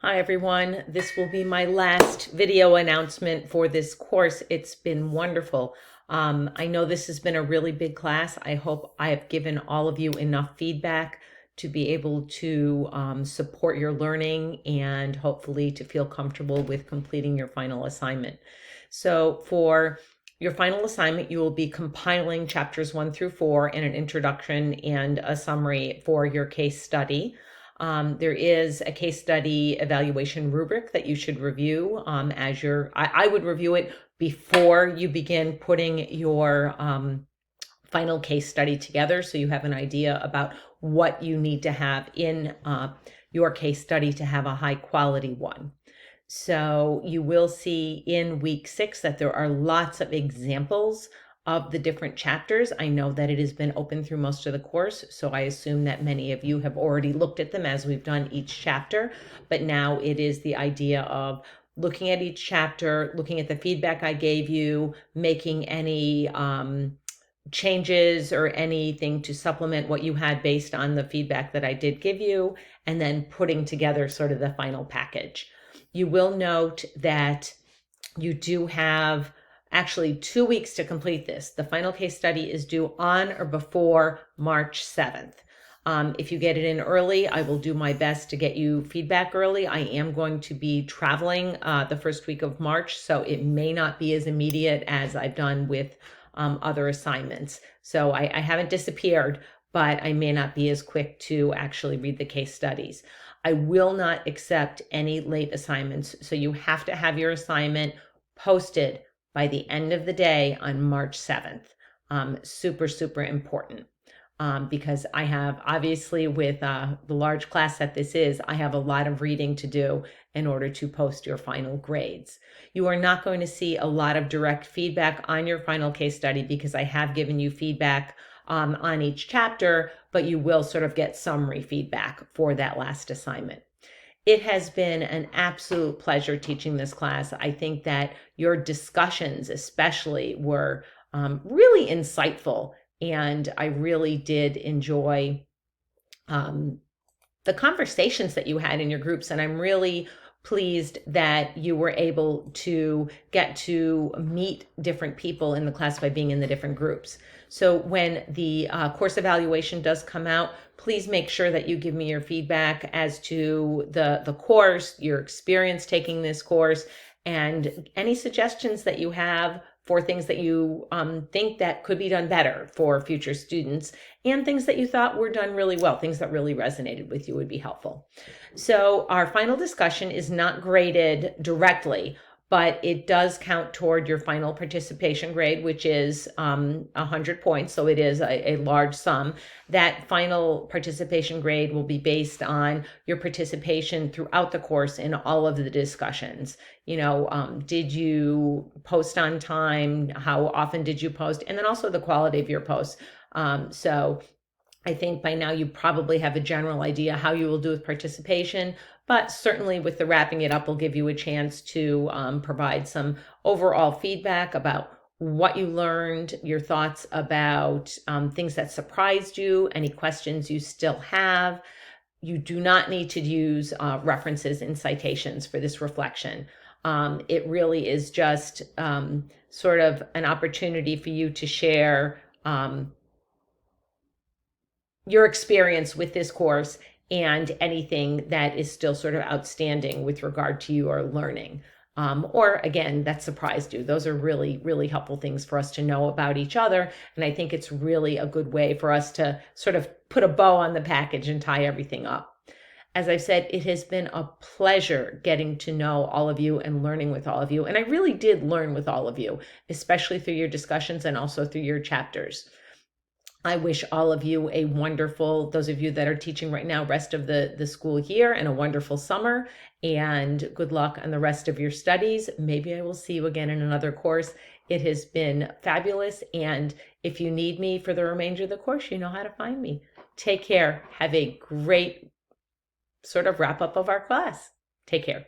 Hi everyone, this will be my last video announcement for this course. It's been wonderful. I know this has been a really big class. I hope I have given all of you enough feedback to be able to support your learning and hopefully to feel comfortable with completing your final assignment. So for your final assignment, you will be compiling chapters 1 through 4 and an introduction and a summary for your case study. There is a case study evaluation rubric that you should review as I would review it before you begin putting your final case study together, so you have an idea about what you need to have in your case study to have a high quality one. So you will see in week 6 that there are lots of examples of the different chapters. I know that it has been open through most of the course, so I assume that many of you have already looked at them as we've done each chapter, but now it is the idea of looking at each chapter, looking at the feedback I gave you, making any changes or anything to supplement what you had based on the feedback that I did give you, and then putting together sort of the final package. You will note that you do have actually 2 weeks to complete this. The final case study is due on or before March 7th. If you get it in early, I will do my best to get you feedback early. I am going to be traveling the first week of March, so it may not be as immediate as I've done with other assignments. So I haven't disappeared, but I may not be as quick to actually read the case studies. I will not accept any late assignments, so you have to have your assignment posted by the end of the day on March 7th. Super, super important. Because I have, obviously with the large class that this is, I have a lot of reading to do in order to post your final grades. You are not going to see a lot of direct feedback on your final case study because I have given you feedback on each chapter, but you will sort of get summary feedback for that last assignment. It has been an absolute pleasure teaching this class. I think that your discussions especially were really insightful, and I really did enjoy the conversations that you had in your groups, and I'm really pleased that you were able to get to meet different people in the class by being in the different groups. So when the course evaluation does come out, please make sure that you give me your feedback as to the course, your experience taking this course, and any suggestions that you have for things that you think that could be done better for future students, and things that you thought were done really well, things that really resonated with you would be helpful. So our final discussion is not graded directly, but it does count toward your final participation grade, which is 100 points. So it is a large sum. That final participation grade will be based on your participation throughout the course in all of the discussions. Did you post on time? How often did you post? And then also the quality of your posts. So I think by now you probably have a general idea how you will do with participation, but certainly with the wrapping it up will give you a chance to provide some overall feedback about what you learned, your thoughts about things that surprised you, any questions you still have. You do not need to use references and citations for this reflection. It really is just sort of an opportunity for you to share your experience with this course and anything that is still sort of outstanding with regard to your learning. Or again, that surprised you. Those are really, really helpful things for us to know about each other. And I think it's really a good way for us to sort of put a bow on the package and tie everything up. As I've said, it has been a pleasure getting to know all of you and learning with all of you. And I really did learn with all of you, especially through your discussions and also through your chapters. I wish all of you a wonderful, those of you that are teaching right now, rest of the school year and a wonderful summer, and good luck on the rest of your studies. Maybe I will see you again in another course. It has been fabulous. And if you need me for the remainder of the course, you know how to find me. Take care. Have a great sort of wrap up of our class. Take care.